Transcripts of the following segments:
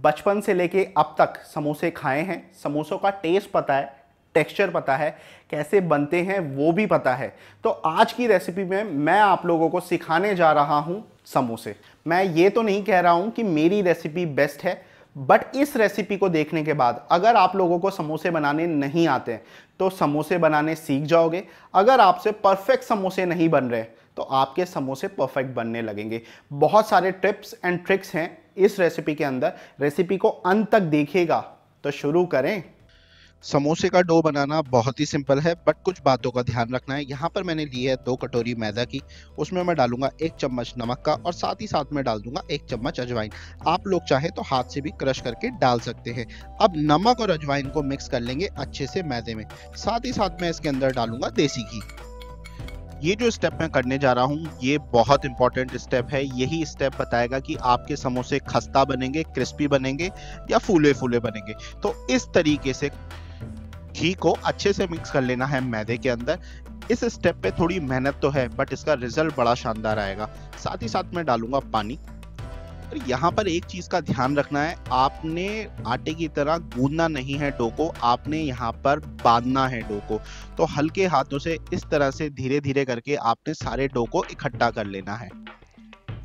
बचपन से लेके अब तक समोसे खाए हैं, समोसों का टेस्ट पता है, टेक्सचर पता है, कैसे बनते हैं वो भी पता है। तो आज की रेसिपी में मैं आप लोगों को सिखाने जा रहा हूं समोसे। मैं ये तो नहीं कह रहा हूं कि मेरी रेसिपी बेस्ट है, बट इस रेसिपी को देखने के बाद अगर आप लोगों को समोसे बनाने नहीं आते हैं तो समोसे बनाने सीख जाओगे। अगर आपसे परफेक्ट समोसे नहीं बन रहे तो आपके समोसे परफेक्ट बनने लगेंगे। बहुत सारे टिप्स एंड ट्रिक्स हैं इस रेसिपी के अंदर। रेसिपी को अंत तक देखिएगा। तो शुरू करें। समोसे का डो बनाना बहुत ही सिंपल है, बट कुछ बातों का ध्यान रखना है। यहाँ पर मैंने ली है 2 कटोरी मैदा की। उसमें मैं डालूंगा 1 चम्मच नमक का और साथ ही साथ में डाल दूंगा 1 चम्मच अजवाइन। आप लोग चाहे तो हाथ से भी क्रश करके डाल सकते हैं। अब नमक और अजवाइन को मिक्स कर लेंगे अच्छे से मैदे में। साथ ही साथ मैं इसके अंदर डालूंगा देसी घी। ये जो स्टेप मैं करने जा रहा हूँ ये बहुत इंपॉर्टेंट स्टेप है। यही स्टेप बताएगा कि आपके समोसे खस्ता बनेंगे, क्रिस्पी बनेंगे या फूले फूले बनेंगे। तो इस तरीके से घी को अच्छे से मिक्स कर लेना है मैदे के अंदर। इस स्टेप पे थोड़ी मेहनत तो है, बट इसका रिजल्ट बड़ा शानदार आएगा। साथ ही साथ मैं डालूंगा पानी। और यहाँ पर एक चीज का ध्यान रखना है, आपने आटे की तरह गूंदना नहीं है डो को, आपने यहाँ पर बांधना है डो को। तो हल्के हाथों से इस तरह से धीरे धीरे करके आपने सारे डो को इकट्ठा कर लेना है।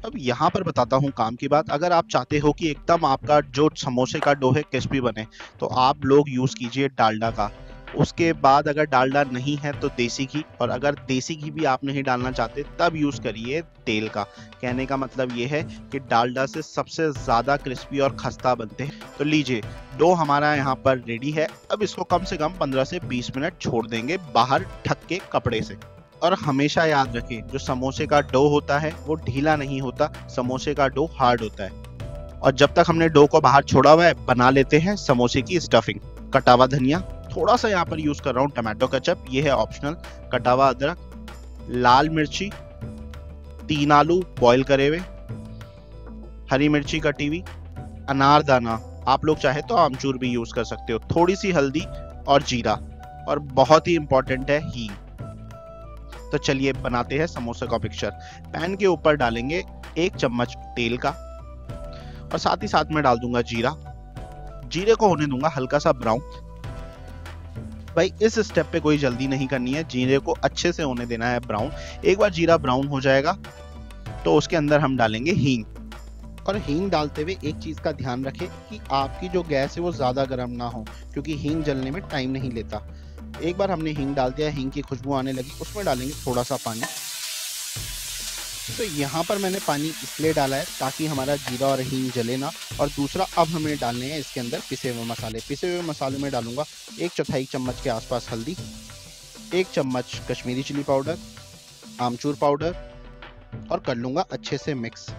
अब यहाँ पर बताता हूँ काम की बात। अगर आप चाहते हो कि एकदम आपका जो समोसे का डो है क्रिस्पी बने, तो आप लोग यूज कीजिए डालडा का। उसके बाद अगर डालडा नहीं है तो देसी घी, और अगर देसी घी भी आप नहीं डालना चाहते तब यूज करिए तेल का। कहने का मतलब ये है कि डालडा से सबसे ज्यादा क्रिस्पी और खस्ता बनते हैं। तो लीजिए, डो हमारा यहाँ पर रेडी है। अब इसको कम से कम 15 से 20 मिनट छोड़ देंगे बाहर ढक के कपड़े से। और हमेशा याद रखें, जो समोसे का डो होता है वो ढीला नहीं होता, समोसे का डो हार्ड होता है। और जब तक हमने डो को बाहर छोड़ा हुआ है, बना लेते हैं समोसे की स्टफिंग। कटा हुआ धनिया, थोड़ा सा यहाँ पर यूज कर रहा हूँ टमाटो केचप, ये है ऑप्शनल। कटा हुआ अदरक, लाल मिर्ची, 3 आलू बॉईल करे हुए, हरी मिर्ची कटी हुई, अनारदाना, आप लोग चाहे तो आमचूर भी यूज कर सकते हो, थोड़ी सी हल्दी और जीरा, और बहुत ही इंपॉर्टेंट है हींग। तो चलिए बनाते हैं समोसे का पिक्चर। पैन के ऊपर डालेंगे 1 चम्मच तेल का, और साथ ही साथ में डाल दूंगा जीरा। जीरे को होने दूंगा हल्का सा ब्राउन। भाई इस स्टेप पे कोई जल्दी नहीं करनी है, जीरे को अच्छे से होने देना है ब्राउन। एक बार जीरा ब्राउन हो जाएगा तो उसके अंदर हम डालेंगे हींग। और हींग डालते हुए एक चीज का ध्यान रखें कि आपकी जो गैस है वो ज्यादा गर्म ना हो, क्योंकि हींग जलने में टाइम नहीं लेता। एक बार हमने हींग डाल दिया, हींग की खुशबू आने लगी, उसमें डालेंगे थोड़ा सा पानी। तो यहाँ पर मैंने पानी इसलिए डाला है ताकि हमारा जीरा और हींग जले ना। और दूसरा, अब हमें डालने हैं इसके अंदर पिसे हुए मसाले। पिसे हुए मसालों में डालूंगा 1/4 चम्मच के आसपास हल्दी, 1 चम्मच कश्मीरी चिली पाउडर, आमचूर पाउडर, और कर लूंगा अच्छे से मिक्स।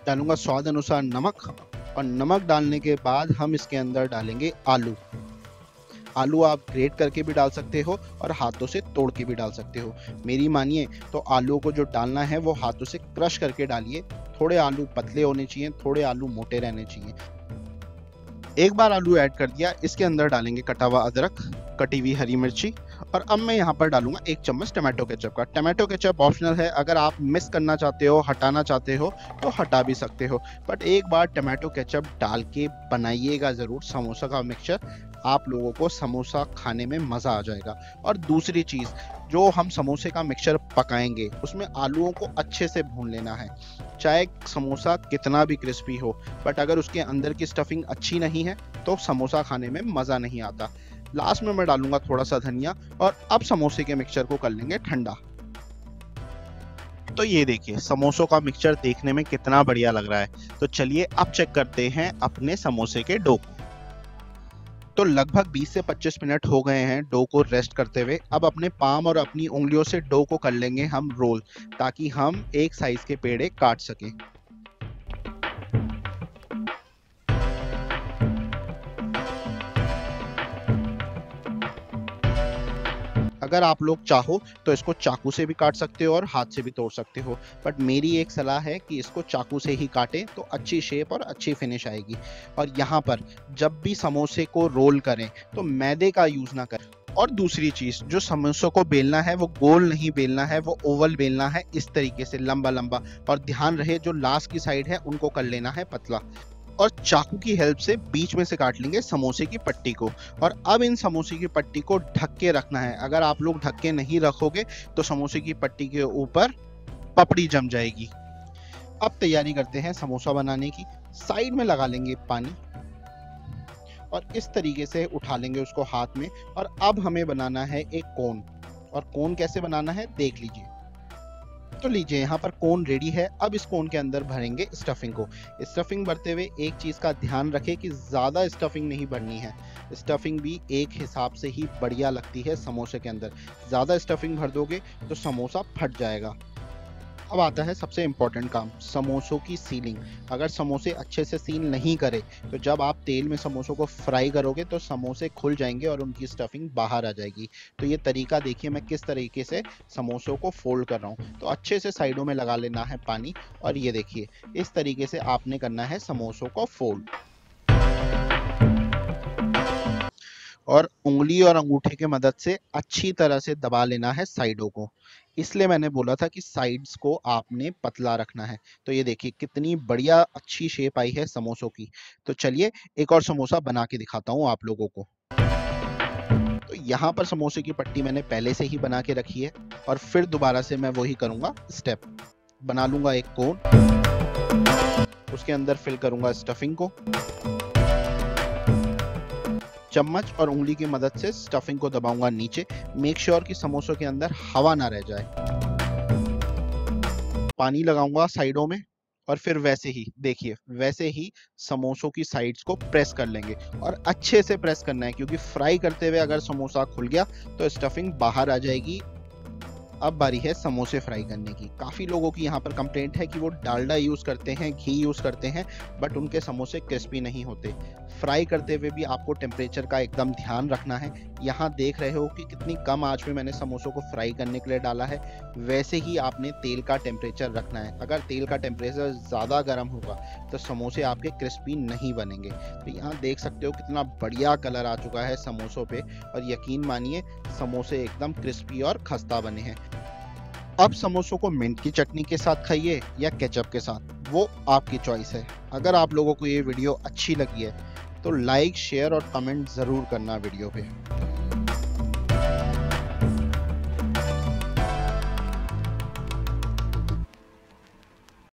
डालूंगा स्वाद अनुसार नमक, और नमक डालने के बाद हम इसके अंदर डालेंगे आलू। आलू आप ग्रेट करके भी डाल सकते हो और हाथों से तोड़ के भी डाल सकते हो। मेरी मानिए तो आलू को जो डालना है वो हाथों से क्रश करके डालिए। थोड़े आलू पतले होने चाहिए, थोड़े आलू मोटे रहने चाहिए। एक बार आलू ऐड कर दिया, इसके अंदर डालेंगे कटा हुआ अदरक, कटी हुई हरी मिर्ची, और अब मैं यहाँ पर डालूंगा 1 चम्मच टमाटो केचप का। टमाटो केचप ऑप्शनल है, अगर आप मिस करना चाहते हो, हटाना चाहते हो तो हटा भी सकते हो, बट एक बार टमाटो केचप डाल के बनाइएगा ज़रूर समोसा का मिक्सचर। आप लोगों को समोसा खाने में मज़ा आ जाएगा। और दूसरी चीज़, जो हम समोसे का मिक्सचर पकाएंगे उसमें आलूओं को अच्छे से भून लेना है। चाहे समोसा कितना भी क्रिस्पी हो, बट अगर उसके अंदर की स्टफिंग अच्छी नहीं है तो समोसा खाने में मज़ा नहीं आता। लास्ट में मैं डालूंगा थोड़ा सा धनिया। और अब समोसे के मिक्सचर को कर लेंगे ठंडा। तो ये देखिए, समोसों का मिक्सचर देखने में कितना बढ़िया लग रहा है। तो चलिए अब चेक करते हैं अपने समोसे के डो को। तो लगभग 20 से 25 मिनट हो गए हैं डो को रेस्ट करते हुए। अब अपने पाम और अपनी उंगलियों से डो को कर लेंगे हम रोल, ताकि हम एक साइज के पेड़े काट सकें। अगर आप लोग चाहो तो इसको चाकू से भी काट सकते हो और हाथ से भी तोड़ सकते हो, बट मेरी एक सलाह है कि इसको चाकू से ही काटें तो अच्छी शेप और अच्छी फिनिश आएगी। और यहाँ पर जब भी समोसे को रोल करें तो मैदे का यूज़ ना करें। और दूसरी चीज, जो समोसों को बेलना है वो गोल नहीं बेलना है, वो ओवल बेलना है, इस तरीके से लंबा लंबा। और ध्यान रहे जो लास्ट की साइड है उनको कर लेना है पतला। और चाकू की हेल्प से बीच में से काट लेंगे समोसे की पट्टी को। और अब इन समोसे की पट्टी को ढक के रखना है। अगर आप लोग ढक के नहीं रखोगे तो समोसे की पट्टी के ऊपर पपड़ी जम जाएगी। अब तैयारी करते हैं समोसा बनाने की। साइड में लगा लेंगे पानी और इस तरीके से उठा लेंगे उसको हाथ में। और अब हमें बनाना है एक कोन। और कोन कैसे बनाना है देख लीजिए। तो लीजिए यहाँ पर कोन रेडी है। अब इस कोन के अंदर भरेंगे स्टफिंग को। स्टफिंग भरते हुए एक चीज का ध्यान रखें कि ज्यादा स्टफिंग नहीं भरनी है। स्टफिंग भी एक हिसाब से ही बढ़िया लगती है समोसे के अंदर। ज्यादा स्टफिंग भर दोगे तो समोसा फट जाएगा। अब आता है सबसे इम्पोर्टेंट काम, समोसों की सीलिंग। अगर समोसे अच्छे से सील नहीं करे तो जब आप तेल में समोसों को फ्राई करोगे तो समोसे खुल जाएंगे और उनकी स्टफिंग बाहर आ जाएगी। तो ये तरीका देखिए मैं किस तरीके से समोसों को फोल्ड कर रहा हूँ। तो अच्छे से साइडों में लगा लेना है पानी और ये देखिए इस तरीके से आपने करना है समोसों को फोल्ड। और उंगली और अंगूठे की मदद से अच्छी तरह से दबा लेना है साइडों को। इसलिए मैंने बोला था कि साइड्स को आपने पतला रखना है। तो ये देखिए कितनी बढ़िया अच्छी शेप आई है समोसों की। तो चलिए एक और समोसा बना के दिखाता हूँ आप लोगों को। तो यहाँ पर समोसे की पट्टी मैंने पहले से ही बना के रखी है और फिर दोबारा से मैं वही करूँगा स्टेप। बना लूँगा एक कोन, उसके अंदर फिल करूँगा स्टफिंग को। चम्मच और उंगली की मदद से स्टफिंग को दबाऊंगा नीचे। मेक श्योर कि समोसों के अंदर हवा ना रह जाए। पानी लगाऊंगा साइडों में और फिर वैसे ही देखिए वैसे ही समोसों की साइड्स को प्रेस कर लेंगे। और अच्छे से प्रेस करना है क्योंकि फ्राई करते हुए अगर समोसा खुल गया तो स्टफिंग बाहर आ जाएगी। अब बारी है समोसे फ्राई करने की। काफ़ी लोगों की यहाँ पर कंप्लेंट है कि वो डालडा यूज़ करते हैं, घी यूज़ करते हैं, बट उनके समोसे क्रिस्पी नहीं होते। फ्राई करते हुए भी आपको टेम्परेचर का एकदम ध्यान रखना है। यहाँ देख रहे हो कि कितनी कम आंच में मैंने समोसों को फ्राई करने के लिए डाला है। वैसे ही आपने तेल का टेम्परेचर रखना है। अगर तेल का टेम्परेचर ज़्यादा गर्म होगा तो समोसे आपके क्रिस्पी नहीं बनेंगे। तो यहाँ देख सकते हो कितना बढ़िया कलर आ चुका है समोसों पे और यकीन मानिए समोसे एकदम क्रिस्पी और खस्ता बने हैं। अब समोसों को मिंट की चटनी के साथ खाइए या केचप के साथ, वो आपकी चॉइस है। अगर आप लोगों को ये वीडियो अच्छी लगी है तो लाइक, शेयर और कमेंट ज़रूर करना वीडियो पे।